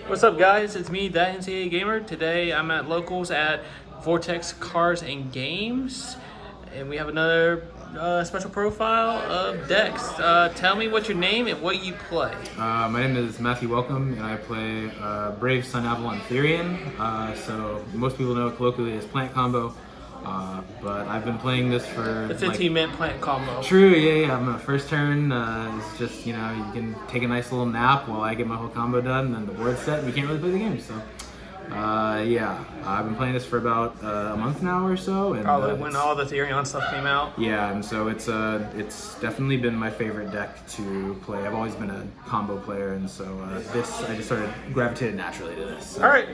What's up, guys? It's me, that NCAA Gamer. Today I'm at locals at Vortex Cars and Games, and we have another special profile of Dex. Tell me what's your name and what you play. My name is Matthew Welcome, and I play Brave++Therion+Sunavalon. So most people know it colloquially as Plant Combo, but I've been playing this for The 15-minute plant combo. True, yeah. My first turn is just, you can take a nice little nap while I get my whole combo done, and then the board's set, and you can't really play the game. So, I've been playing this for about a month now or so. And, Probably when all the Therion stuff came out. Yeah, and so it's definitely been my favorite deck to play. I've always been a combo player, and so I just sort of gravitated naturally to this. So. All right.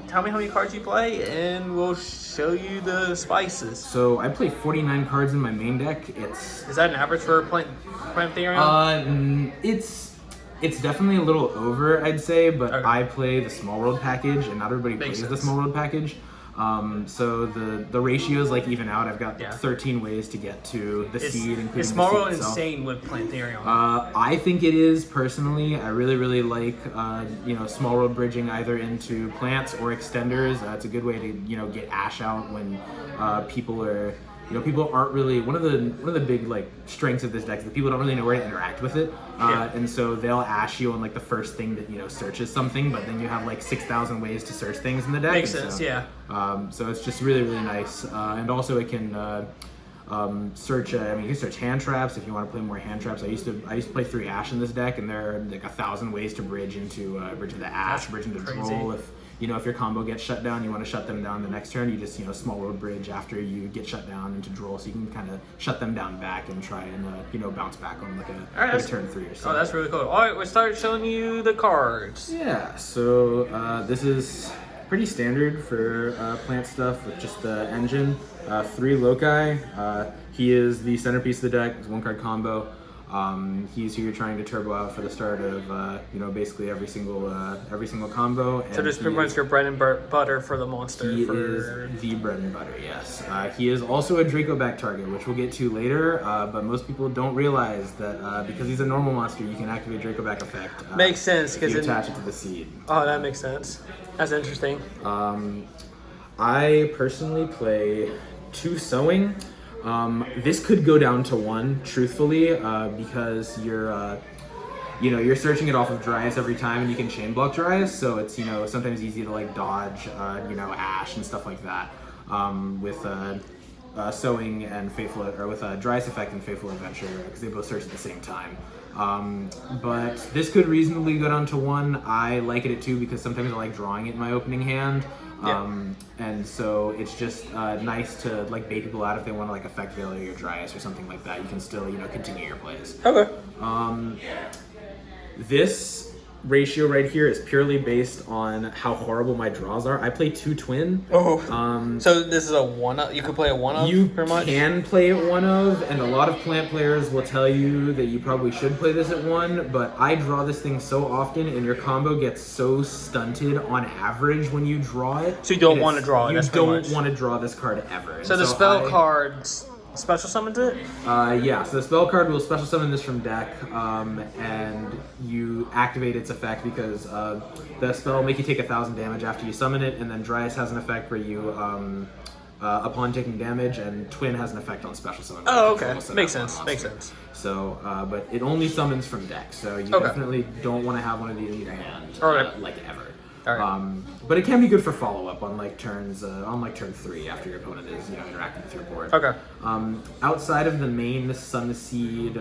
Tell me how many cards you play, and we'll show you the spices. So I play 49 cards in my main deck. Is that an average for Plant Therion? It's definitely a little over, I'd say, but Okay. I play the Small World package, and not everybody plays the Small World package. So the ratios even out. I've got 13 ways to get to the seed, including is Small World the seed itself. insane with Plant Therion? I think it is personally. I really like Small World bridging either into plants or extenders. It's a good way to get Ash out when people are. People aren't really one of the big strengths of this deck is that people don't really know where to interact with it, and so they'll ash you on the first thing that searches something, but then you have 6,000 ways to search things in the deck. Makes sense, yeah. So it's just really nice, and also it can search. You can search hand traps if you want to play more hand traps. I used to play 3 Ash in this deck, and there are 1,000 ways to bridge into Ash, bridge into Troll. If your combo gets shut down, you want to shut them down the next turn, you just, Small World bridge after you get shut down into Droll, so you can kind of shut them down back and try and, bounce back on a turn 3 or so. Oh, that's really cool. All right, we'll start showing you the cards. Yeah, so this is pretty standard for plant stuff with just the engine. 3 Loci. He is the centerpiece of the deck. It's a 1-card combo. He's who you're trying to turbo out for the start of basically every single combo. So this pretty much your bread and butter for the monster. He is the bread and butter, yes. He is also a Draco back target, which we'll get to later. But most people don't realize that because he's a normal monster, you can activate Draco back effect. Makes sense because you attach it to the seed. Oh, that makes sense. That's interesting. I personally play 2 sewing. This could go down to 1, truthfully, because you're searching it off of Dryas every time, and you can chain block Dryas, so it's sometimes easy to dodge Ash and stuff like that with sewing and Faithful, or with Dryas effect and Faithful Adventure, because they both search at the same time. But this could reasonably go down to 1. I like it at 2 because sometimes I like drawing it in my opening hand. And so it's just nice to bait people out if they want to effect Veil or Dryas or something like that. You can still continue your plays. Okay. This ratio right here is purely based on how horrible my draws are. I play 2 twin. Oh. So this is a 1-of. You could play a 1-of. You pretty much can play it 1-of, and a lot of plant players will tell you that you probably should play this at 1. But I draw this thing so often, and your combo gets so stunted on average when you draw it. So you don't want to draw it. You don't want to draw this card ever. So the spell cards special summons it? Yeah, so the spell card will special summon this from deck, and you activate its effect because the spell will make you take 1,000 damage after you summon it, and then Dryas has an effect where you, upon taking damage, and Twin has an effect on special summon. Oh, okay. Makes sense. So, but it only summons from deck, so you definitely don't want to have one of these in your hand, ever. Right. But it can be good for follow-up on turns turn 3 after your opponent is interacting with your board. Okay. Outside of the main Sunseed,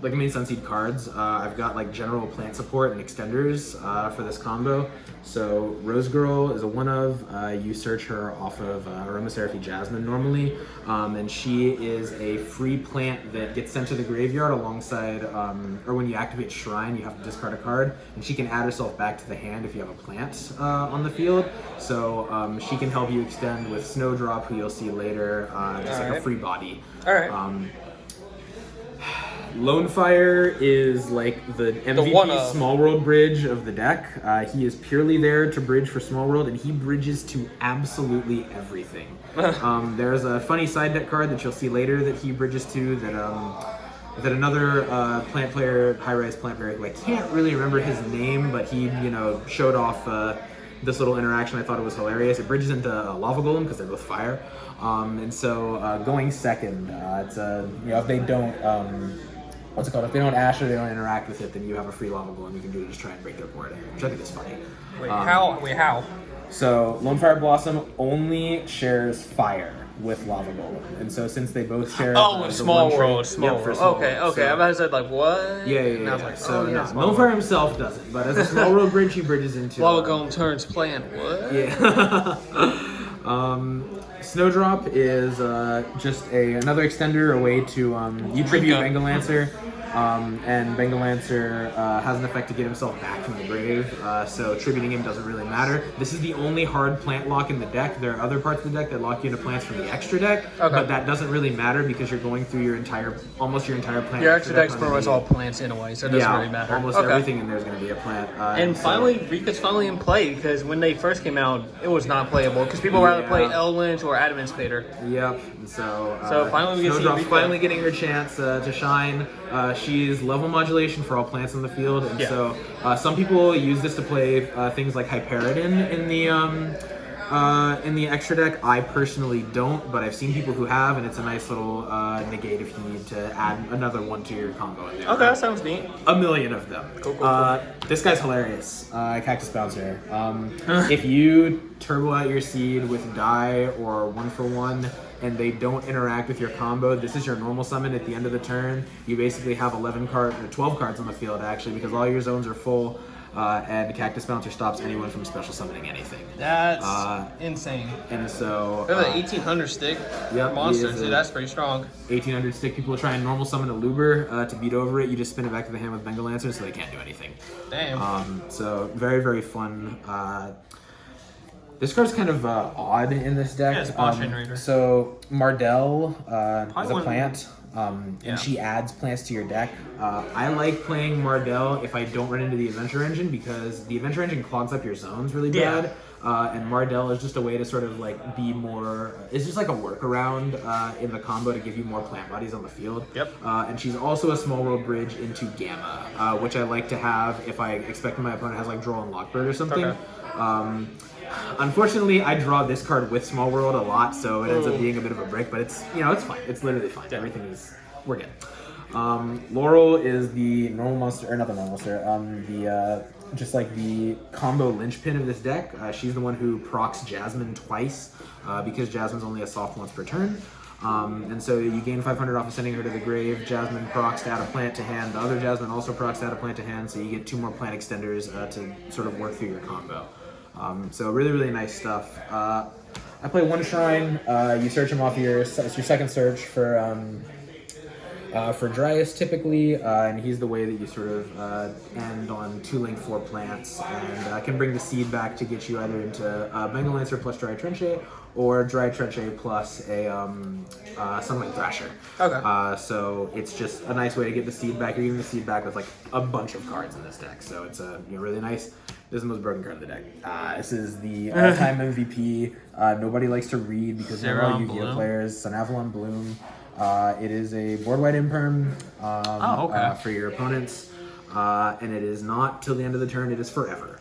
main Sunseed cards, I've got general plant support and extenders for this combo. So Rose Girl is a 1-of. You search her off of Aromatherapy Jasmine normally, and she is a free plant that gets sent to the graveyard alongside, or when you activate Shrine, you have to discard a card, and she can add herself back to the hand if you have a plant on the field. So she can help you extend with Snowdrop, who you'll see later, just a free body. All right. Lonefire is the MVP Small World bridge of the deck. He is purely there to bridge for Small World, and he bridges to absolutely everything. There's a funny side deck card that you'll see later that he bridges to that Then another plant player, high-res plant player, who I can't really remember his name, but he, showed off this little interaction. I thought it was hilarious. It bridges into Lava Golem because they're both fire. And so going second, it's if they don't, what's it called? If they don't ash or they don't interact with it, then you have a free Lava Golem you can do to just try and break their board, which I think is funny. Wait, how? So Lone Fire Blossom only shares fire with Lava Golem, and so since they both share small world. Okay, So, I about to say like what? Yeah. And I was like, so small Lone Fire world. himself doesn't, but as a small world bridge, he bridges into Lava Golem turns plant. What? Yeah. Snowdrop is just another extender, a way to you tribute Bengal Lancer. And Bengal Lancer has an effect to get himself back from the grave, so tributing him doesn't really matter. This is the only hard plant lock in the deck. There are other parts of the deck that lock you into plants from the extra deck, but that doesn't really matter because you're going through almost your entire plant. Your extra deck's pretty much all plants in a way, so it doesn't really matter. Almost everything in there is going to be a plant. And finally, Rika's finally in play because when they first came out, it was not playable because people would rather play Elwynch or Adamant Spader. Yep. And so finally we get to see Snowdrop's Rika. finally getting her chance to shine. She's level modulation for all plants in the field, and so some people use this to play things like Hyperidon in the extra deck. I personally don't, but I've seen people who have, and it's a nice little negate if you need to add another one to your combo in there. Okay, that sounds neat. A million of them. Cool. This guy's hilarious. Cactus Bouncer. If you turbo out your seed with die or 1-for-1 and they don't interact with your combo, this is your normal summon at the end of the turn. You basically have 12 cards on the field actually, because all your zones are full. And Cactus Bouncer stops anyone from special summoning anything. That's insane. And so They're the 1800 stick monsters, dude. That's pretty strong. 1800 stick. People try and normal summon a Luber to beat over it. You just spin it back to the hand with Bengal Lancer, so they can't do anything. Damn. So very, very fun. This card's kind of odd in this deck. Yeah, it's a boss generator. So Mardell is a plant. Yeah. And she adds plants to your deck. I like playing Mardell if I don't run into the Adventure Engine, because the Adventure Engine clogs up your zones really bad. And Mardell is just a way to sort of like be more, it's just like a workaround in the combo to give you more plant bodies on the field. Yep. And she's also a small world bridge into Gamma, which I like to have if I expect my opponent has like Droll and Lockbird or something. Okay. Unfortunately, I draw this card with Small World a lot, so it ends up being a bit of a brick, but it's, it's fine. It's literally fine. Yeah. Everything is, we're good. Laurel is the normal monster, or not the normal monster, just like the combo linchpin of this deck. She's the one who procs Jasmine twice, because Jasmine's only a soft once per turn. And so you gain 500 off of sending her to the grave. Jasmine procs to add a plant to hand. The other Jasmine also procs to add a plant to hand, so you get 2 more plant extenders to sort of work through your combo. So really, really nice stuff. I play 1 Shrine. You search them off it's your second search for Dryas typically, and he's the way that you sort of end on 2 link 4 plants, and can bring the seed back to get you either into Bengal Lancer plus Dry Trenche, or Dry Trenche plus a Sunlight Thrasher. Okay. So it's just a nice way to get the seed back. You're getting the seed back with like a bunch of cards in this deck, so it's really nice. This is the most broken card of the deck. This is the all-time MVP. Nobody likes to read because they're all Yu-Gi-Oh players. Sunavalon Bloom. It is a board-wide imperm for your opponents, and it is not till the end of the turn. It is forever.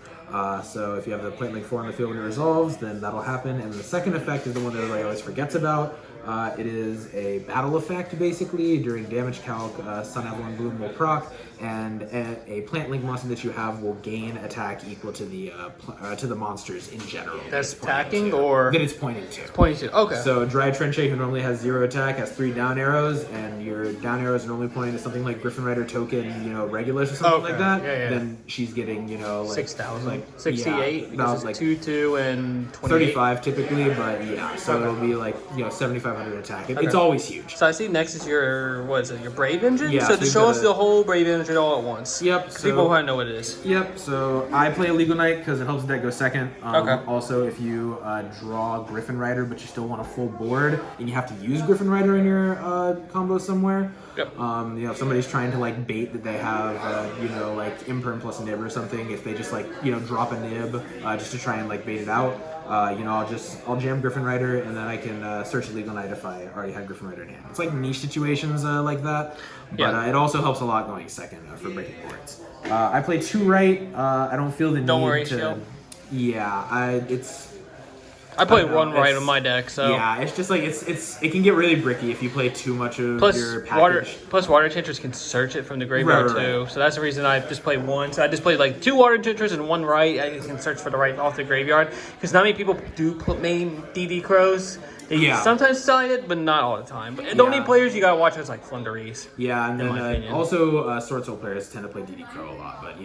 So if you have the plant link 4 on the field when it resolves, then that'll happen. And the second effect is the one that everybody always forgets about. It is a battle effect, basically. During damage calc, Sunavalon Bloom will proc, and a plant link monster that you have will gain attack equal to the monsters in general. That's attacking, or that it's pointing to. It's pointing to. Okay. So Dry Trenche, who normally has 0 attack, has 3 down arrows, and your down arrows are normally pointing to something like Griffin Rider token, Regulus or something like that. Yeah. Then she's getting, like 6,000, like 68, about because like it's 2/2 and 28. 35 typically, but so it'll be like 7,500 attack. It's always huge. So I see next is your Brave Engine. Yeah, So so to you've show got us the whole Brave Engine all at once. Yep. So People who know what it is. Yep. So I play Legal Knight because it helps the deck go second. Okay. Also, if you draw Griffin Rider, but you still want a full board, and you have to use Griffin Rider in your combo somewhere. Yep. If somebody's trying to like bait that they have, like Imperm plus a nib or something, if they just drop a nib just to try and like bait it out, I'll jam Griffin Rider, and then I can search Illegal Knight if I already had Griffin Rider in hand. It's like niche situations like that, but it also helps a lot going second for breaking boards. I play 2 right. I don't feel the need to. Yeah, I play 1 right on my deck, so yeah, it's just like it can get really bricky if you play too much of your package. Water Enchantress can search it from the graveyard too, so that's the reason I just play 1. So I just play like 2 Water Enchantress and 1 right. I can search for the right off the graveyard because not many people do main DD Crows. They sometimes decide it, but not all the time. But the only players you gotta watch is like Flunderies. Yeah, and then also Sword Soul players tend to play DD Crow a lot, but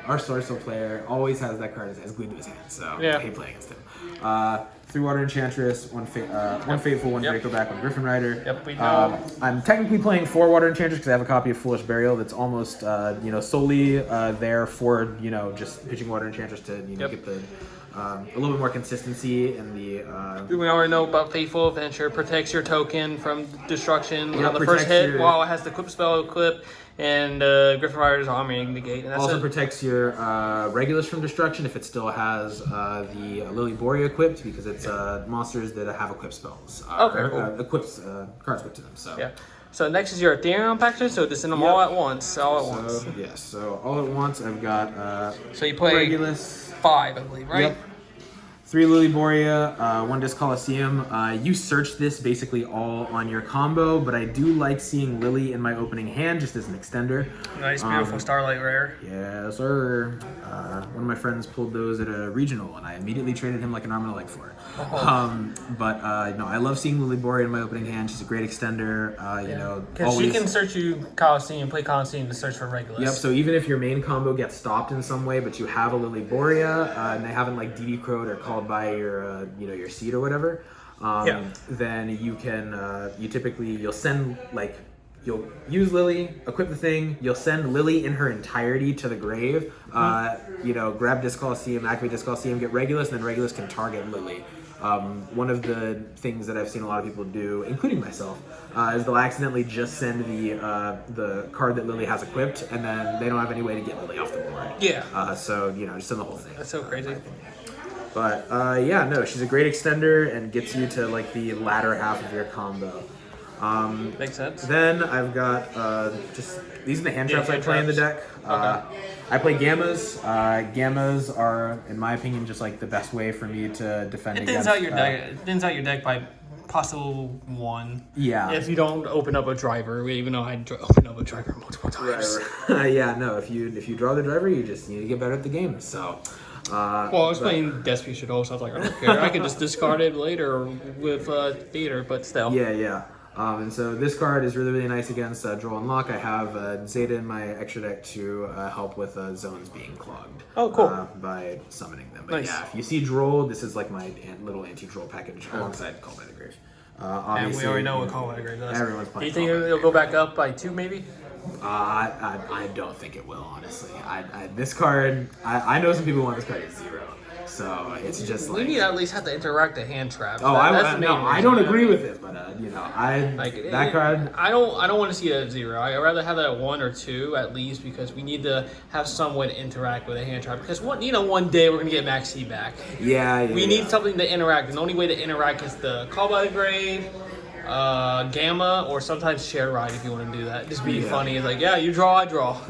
our Sword Soul player always has that card as glued to his hand, so I hate playing against him. 3 Water Enchantress, 1 Fateful, 1 Draco back, 1 Griffin Rider. Yep, we know. I'm technically playing 4 Water Enchantress because I have a copy of Foolish Burial that's almost solely there for just pitching Water Enchantress to get the a little bit more consistency in the. We already know about Fateful Adventure. Protects your token from destruction on the first hit while it has the equip spell equipped, and Griffin Rider's Armory Negate. And that's also protects your Regulus from destruction if it still has the Lily Borea equipped, because it's monsters that have equip spells. Equips cards equipped to them. So yeah. So next is your Therion package. So just send them all at once. So all at once I've got. So you play Regulus. 5, I believe, right? Yep. 3 Lily Borea, 1 Disc Coliseum. You search this basically all on your combo, but I do like seeing Lily in my opening hand just as an extender. Nice, beautiful Starlight Rare. Yes, sir. One of my friends pulled those at a regional, and I immediately traded him like an arm and a leg for it. I love seeing Lily Borea in my opening hand. She's a great extender. Because she can search you Coliseum, play Coliseum to search for Regulus. Yep. So even if your main combo gets stopped in some way, but you have a Lily Borea, and they haven't like DD Crow'd or called by your your seed or whatever, then you can you'll send you'll use Lily, equip the thing, you'll send Lily in her entirety to the grave, grab Disc Coliseum, activate Disc Coliseum, get Regulus, and then Regulus can target Lily. One of the things that I've seen a lot of people do, including myself, is they'll accidentally just send the card that Lily has equipped, and then they don't have any way to get Lily off the board. Yeah. Just send the whole thing. That's so crazy. But she's a great extender and gets you to like the latter half of your combo. Makes sense. Then I've got these are the hand traps I play in the deck. I play Gammas. Gammas are, in my opinion, just like the best way for me to defend against. It thins out your deck by possible 1. Yeah. If you don't open up a driver, even though I opened up a driver multiple times. If you draw the driver, you just need to get better at the game. So. I was playing Despy Shadow, so I was like, I don't care. I can just discard it later with Theater, but still. Yeah. And so this card is really, really nice against Droll and Lock. I have Zeta in my extra deck to help with zones being clogged. Oh, cool. By summoning them. But nice. Yeah, if you see Droll, this is like my little anti-Droll package alongside Call by the Grave. And we already know what Call by the Grave does. Everyone's playing. Do you think it'll go back up by 2 maybe? I don't think it will, honestly. This card, I know some people want this card at 0. So it's just like... We need to at least have to interact the hand traps. I don't agree with it, but that card... I don't want to see it at 0. I'd rather have that at 1 or 2 at least, because we need to have some way to interact with a hand trap. Because one day we're gonna get Max C back. We need something to interact, and the only way to interact is the Call by the Grave, Gamma, or sometimes Share Ride if you want to do that. Just be funny. It's like, you draw, I draw.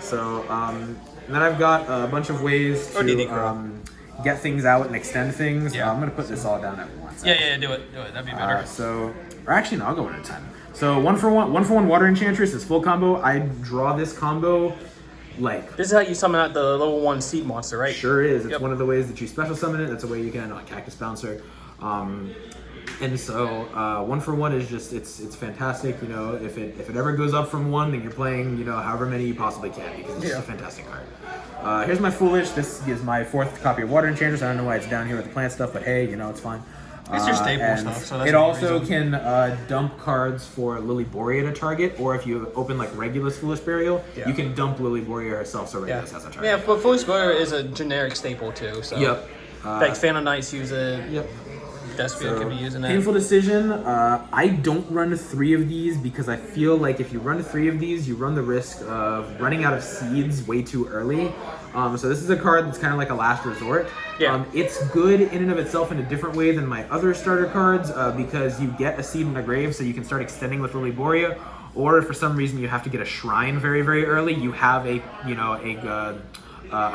So, and then I've got a bunch of ways to get things out and extend things. I'm going to put this all down at once. Do it. That'd be better. I'll go one at a time. So 1 for 1 Water Enchantress is full combo. I draw this combo This is how you summon out the level 1 seed monster, right? Sure is. It's one of the ways that you special summon it. That's a way you can Cactus Bouncer. And so 1 for 1 is just it's fantastic. If it ever goes up from 1, then you're playing however many you possibly can, because it's just a fantastic card. Here's my Foolish. This is my 4th copy of Water Enchantress. I don't know why it's down here with the plant stuff, but hey, it's fine. It's your staple stuff. So that's it also can dump cards for Lily Borea to target, or if you open Regulus Foolish Burial, you can dump Lily Borea herself, so Regulus has a target. Yeah, but Foolish Burial is a generic staple too. So Yep. Phantom Knights use it. Yep. Despian could be using it. Painful decision. I don't run 3 of these because I feel like if you run 3 of these, you run the risk of running out of seeds way too early. So this is a card that's kind of like a last resort. Yeah. It's good in and of itself in a different way than my other starter cards because you get a seed in the grave, so you can start extending with Lily Borea. Or if for some reason you have to get a shrine very, very early, you have a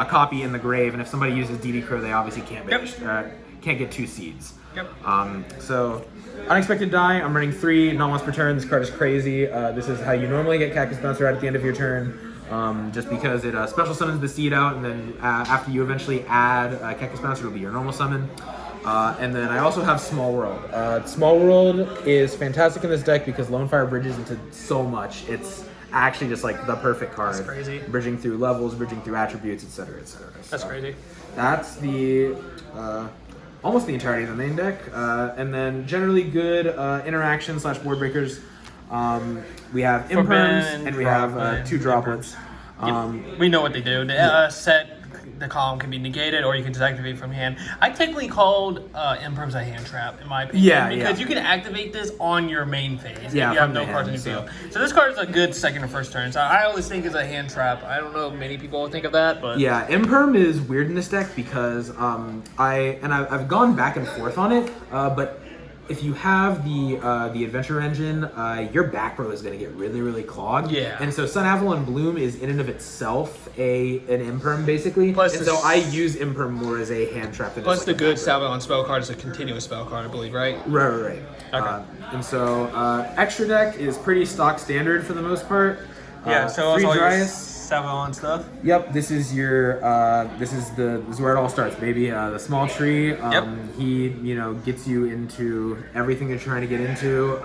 copy in the grave, and if somebody uses DD Crow, they obviously can't get 2 seeds. Yep. So unexpected die. I'm running 3 not once per turn. This card is crazy. This is how you normally get Cactus Bouncer out at the end of your turn. Just because it special summons the seed out, and then after you eventually add Cactus Bouncer, it'll be your normal summon. And then I also have Small World. Small World is fantastic in this deck because Lone Fire bridges into so much. It's actually just like the perfect card. That's crazy. Bridging through levels, bridging through attributes, etc., etc. That's crazy. That's the almost the entirety of the main deck. And then generally good interaction / board breakers. We have Imperms and we have 2 droplets. We know what they do. The column can be negated, or you can disactivate from hand. I technically called Imperms a hand trap, in my opinion. Because you can activate this on your main phase if you have no cards in your field. So this card is a good second or first turn. So I always think it's a hand trap. I don't know if many people think of that, but yeah, Imperm is weird in this deck because I've gone back and forth on it, but if you have the adventure engine, your back row is going to get really, really clogged. Yeah. And so Sunavalon Bloom is in and of itself an Imperm, basically. Plus and so I use Imperm more as a hand trap than plus just the like good Sunavalon spell card is a continuous spell card, I believe, right? Right. Okay. And so extra deck is pretty stock standard for the most part. Yeah, so 3 all your Dryas. Sunavalon stuff. Yep, this is your this is where it all starts, baby. The small tree. He gets you into everything you're trying to get into.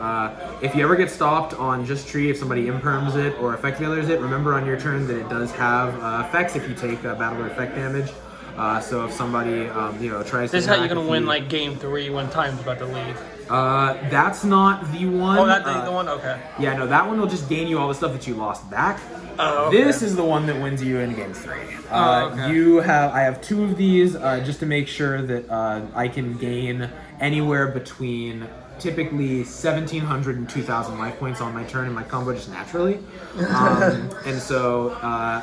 If you ever get stopped on just tree, if somebody imperms it or effect failures it, remember on your turn that it does have effects if you take battle or effect damage. So if somebody tries to. This is how you're gonna win like game 3 when time's about to leave. That's not the one. Oh, that's the one. Okay. Yeah, no, that one will just gain you all the stuff that you lost back. Oh, okay. This is the one that wins you in game 3. Okay. I have 2 of these just to make sure that I can gain anywhere between typically 1,700 and 2,000 life points on my turn in my combo just naturally. And so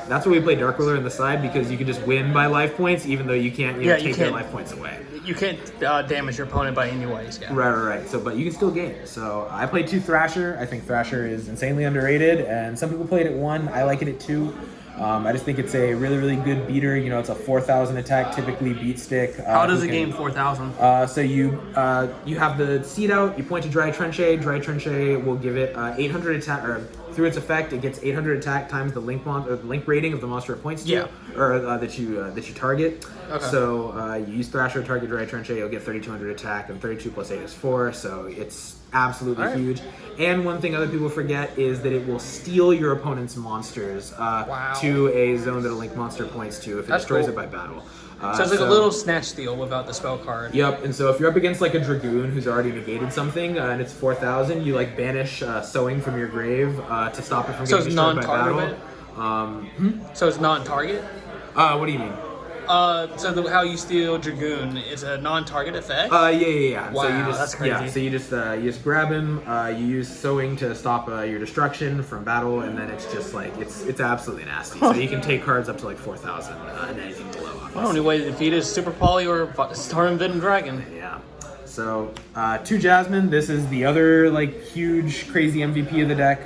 that's why we play Dark Ruler in the side, because you can just win by life points even though you can't take their life points away. You can't damage your opponent by any ways. Yeah. Right. So, but you can still gain. So I played 2 Thrasher. I think Thrasher is insanely underrated, and some people play it at 1. I like it at 2. I just think it's a really, really good beater. It's a 4,000 attack, typically beat stick. How does it gain 4,000? So you have the seed out, you point to Dry Trenchet. Dry Trenchet will give it 800 attack, or through its effect, it gets 800 attack times the link rating of the monster it points to, or that you target. Okay. So you use Thrasher, target Dry Trenchet, you'll get 3,200 attack, and 32 plus 8 is 4. So it's absolutely huge. And one thing other people forget is that it will steal your opponent's monsters to a zone that a link monster points to if it destroys it by battle. So it's like a little snatch steal without the spell card. Yep, and so if you're up against like a Dragoon who's already negated something and it's 4,000, you like banish Sowing from your grave to stop it from getting destroyed by battle. So it's non-target? What do you mean? How you steal Dragoon is a non-target effect? Yeah. Wow, so you just, that's crazy. Yeah, so you just grab him, you use Sowing to stop your destruction from battle, and then it's just like, it's absolutely nasty. So you can take cards up to like 4,000 and anything below. The only way to defeat is Super Poly or Storm Venom Dragon. Yeah. So, 2 Jasmine. This is the other like huge, crazy MVP of the deck.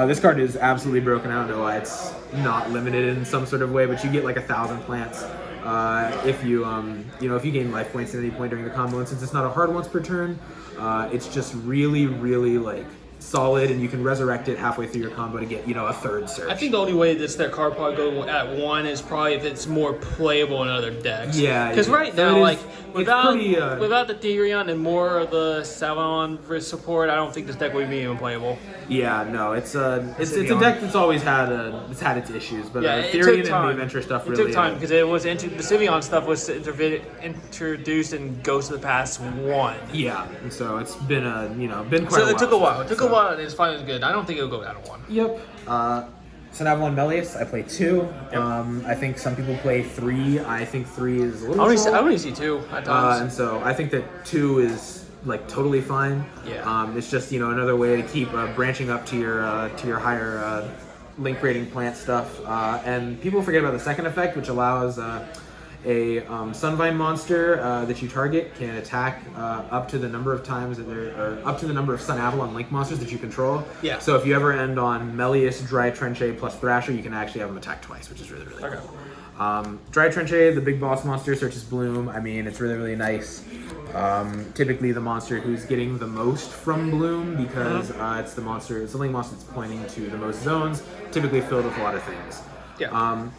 This card is absolutely broken. I don't know why it's not limited in some sort of way, but you get like 1,000 plants if you gain life points at any point during the combo. And since it's not a hard once per turn, it's just really, really like solid, and you can resurrect it halfway through your combo to get a 3rd search. I think the only way that their card probably go at 1 is probably if it's more playable in other decks. Yeah. Because right now, without without the Therion and more of the Savalon for support, I don't think this deck would be even playable. Yeah, no, it's a deck that's always had its issues, but Therion and the adventure stuff really. It took time because it was the Sivion stuff was introduced in Ghost of the Past 1. Yeah, and so it's been quite. So it took a while. It took a while, and it's finally good. I don't think it'll go down to 1. Yep. Sunavalon Melius, I play 2. Yep. I think some people play 3. I think 3 is a little. I only see 2 at times. And so I think that 2 is like totally fine. Yeah. It's just another way to keep branching up to your higher link rating plant stuff. And people forget about the second effect, which allows a Sunvine monster that you target can attack up to the number of times or up to the number of Sunavalon link monsters that you control. Yeah. So if you ever end on Melius, Dry Trenche plus Thrasher, you can actually have them attack twice, which is really, really cool. Dry Trenche, the big boss monster, searches Bloom. I mean, it's really, really nice. Typically the monster who's getting the most from Bloom because it's the link monster that's pointing to the most zones, typically filled with a lot of things. Yeah.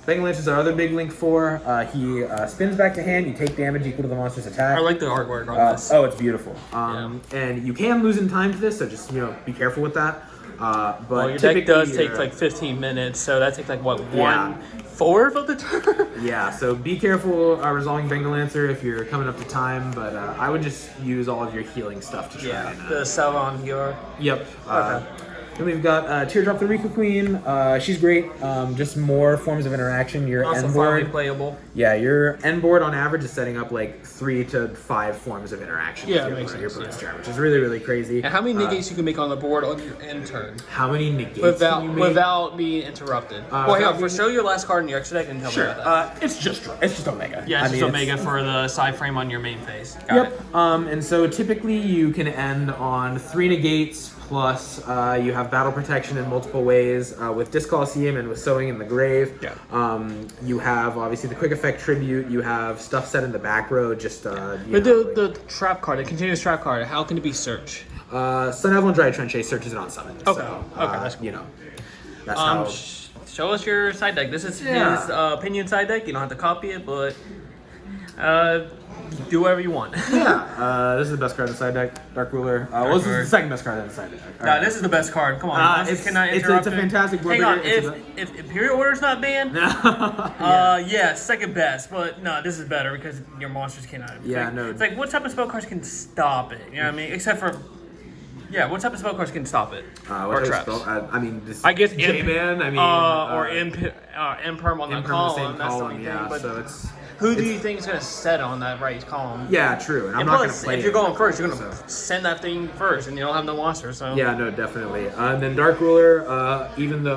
Bangalanche is our other big link 4. He spins back to hand. You take damage equal to the monster's attack. I like the artwork on this. Oh, it's beautiful. And you can lose in time to this, so just be careful with that. But well, your deck does take like 15 minutes, so that takes like what, 1/4 of the turn? Yeah, so be careful resolving Bangalancer if you're coming up to time, but I would just use all of your healing stuff to try and... the Salon healer. Yep. Then we've got Teardrop the Rika Queen. She's great. Just more forms of interaction. Your Also end finally board, playable. Yeah, your end board on average is setting up like 3 to 5 forms of interaction. Yeah, with makes your sense. opponent's turn, which is really, really crazy. And how many negates you can make on the board on your end turn? How many negates can you make? Without being interrupted. Well, hang on. Show your last card in your extra deck and tell me about that. It's just Omega. Yeah, it's just Omega for the side frame on your main phase. Got it. And so typically you can end on 3 negates. Plus, you have battle protection in multiple ways with Disc Coliseum and with Sowing in the Grave. Yeah. You have obviously the Quick Effect Tribute. You have stuff set in the back row. Just but the trap card, the continuous trap card, how can it be searched? Sunavalon Dry Trenche searches it on summon. Okay. So, Okay, that's cool. That's how. Show us your side deck. This is his opinion side deck. You don't have to copy it, but do whatever you want. This is the best card in the side deck, Dark Ruler. This is the second best card in the side deck. Nah, this is the best card. Come on, it's a fantastic board. Hang on, if Imperial Order's not banned, yeah, second best. But no, this is better because your monsters cannot. It's like what type of spell cards can stop it? You know what I mean? Except for. Yeah, what type of spell cards can stop it? Or traps? I guess J-Man, or Imperm on the column. That's the only thing. But so it's... Who do you think is going to set on that right column? Yeah, true. And I'm not going to play if you're going first, you're going to send that thing first, and you don't have no monster. So yeah, no, definitely. And then Dark Ruler, even the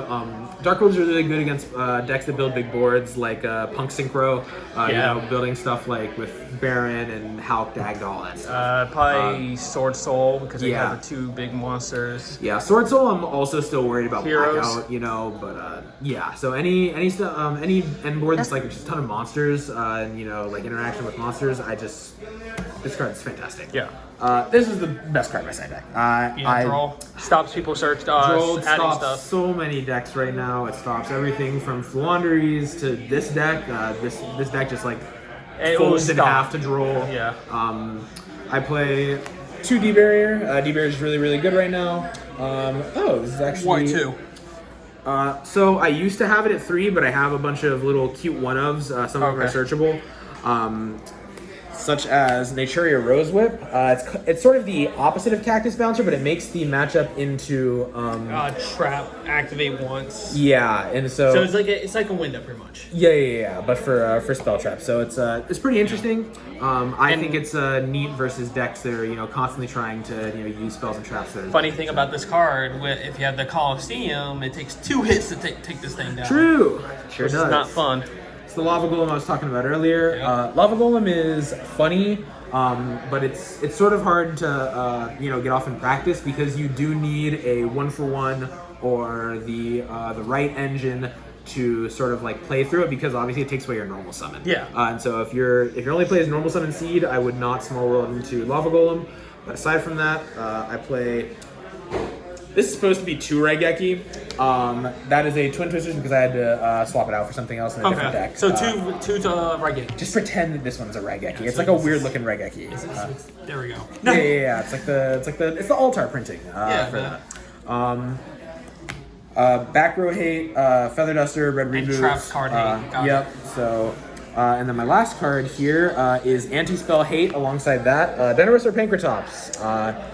Dark Ruler's really good against decks that build big boards like Punk Synchro. Building stuff like with Baron and Hulk, Dag, all that stuff. Probably Sword Soul because they have the 2 big monsters. Yeah, Sword Soul. I'm also still worried about Heroes. Blackout. But yeah. So any stuff, any end board that's like just a ton of monsters. And like interaction with monsters, this card's fantastic. Yeah. This is the best card in my side deck. Droll stops people search Droll adding stops stuff. So many decks right now. It stops everything from Fluanderies to this deck. This deck just like folds in half to Droll. Yeah. I play 2 D-Barrier. D-Barrier is really, really good right now. This is actually... Why 2? So I used to have it at 3, but I have a bunch of little cute one-ofs. Some of them are searchable. Such as Naturia Rose Whip. It's sort of the opposite of Cactus Bouncer, but it makes the matchup into... trap, activate once. Yeah, and so... So it's like a window, pretty much. Yeah, but for spell trap. So it's pretty interesting. I think it's neat versus decks that are constantly trying to use spells and traps. Funny thing about this card, if you have the Coliseum, it takes 2 hits to take this thing down. True, sure does. It's not fun. It's the Lava Golem I was talking about earlier. Yeah. Lava Golem is funny, but it's sort of hard to get off in practice because you do need a 1-for-1 or the right engine to sort of like play through it because obviously it takes away your normal summon. Yeah. And so if you're only plays normal summon Seed, I would not small world into Lava Golem. But aside from that, I play. This is supposed to be 2 Raigeki. That is a Twin Twisters because I had to swap it out for something else in a different deck. So two to Raigeki. Just pretend that this one's a Raigeki. It's like a weird looking Raigeki. There we go. Yeah. It's the altar printing for that. Back row hate, Feather Duster, Red Reboot. And Traps card hate. Yep. So And then my last card here is Anti-Spell Hate alongside that. Venomous or Pankratops.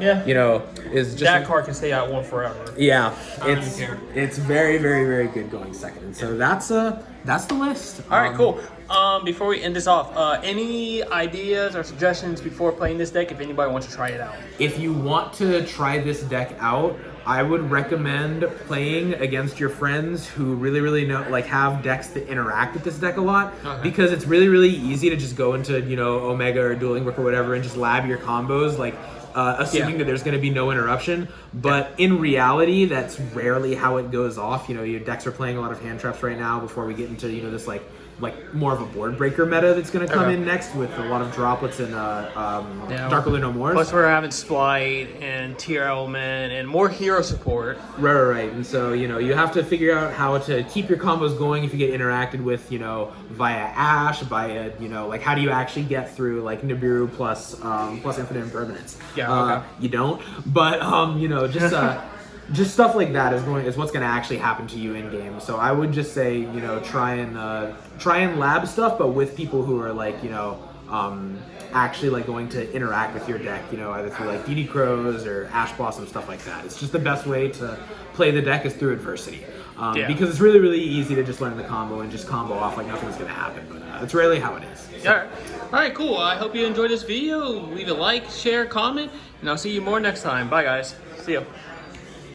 Yeah. You know, is just... That card can stay out one forever. Yeah. I don't even care. It's very, very, very good going second. And so that's the list. All right, cool. Before we end this off, any ideas or suggestions before playing this deck if anybody wants to try it out? If you want to try this deck out, I would recommend playing against your friends who really, really know, like, have decks that interact with this deck a lot, because it's really, really easy to just go into, you know, Omega or Dueling Book or whatever and just lab your combos, like, assuming that there's going to be no interruption. But in reality, that's rarely how it goes off. You know, your decks are playing a lot of hand traps right now before we get into, you know, this like more of a board breaker meta that's going to come in next with a lot of droplets and Darkler No More. Plus we're having Splight and Tier Element and more hero support. Right. And so, you know, you have to figure out how to keep your combos going if you get interacted with, you know, via Ash, via, you know, like how do you actually get through like Nibiru plus Infinite Impermanence? You don't. But, you know, just stuff like that is what's going to actually happen to you in game. So I would just say, you know, try and lab stuff, but with people who are like, you know, actually like going to interact with your deck, you know, either through like DD Crows or Ash Blossom, stuff like that. It's just the best way to play the deck is through adversity. Because it's really, really easy to just learn the combo and just combo off like nothing's going to happen. But that's rarely how it is. So. All right, cool. I hope you enjoyed this video. Leave a like, share, comment, and I'll see you more next time. Bye, guys. See ya.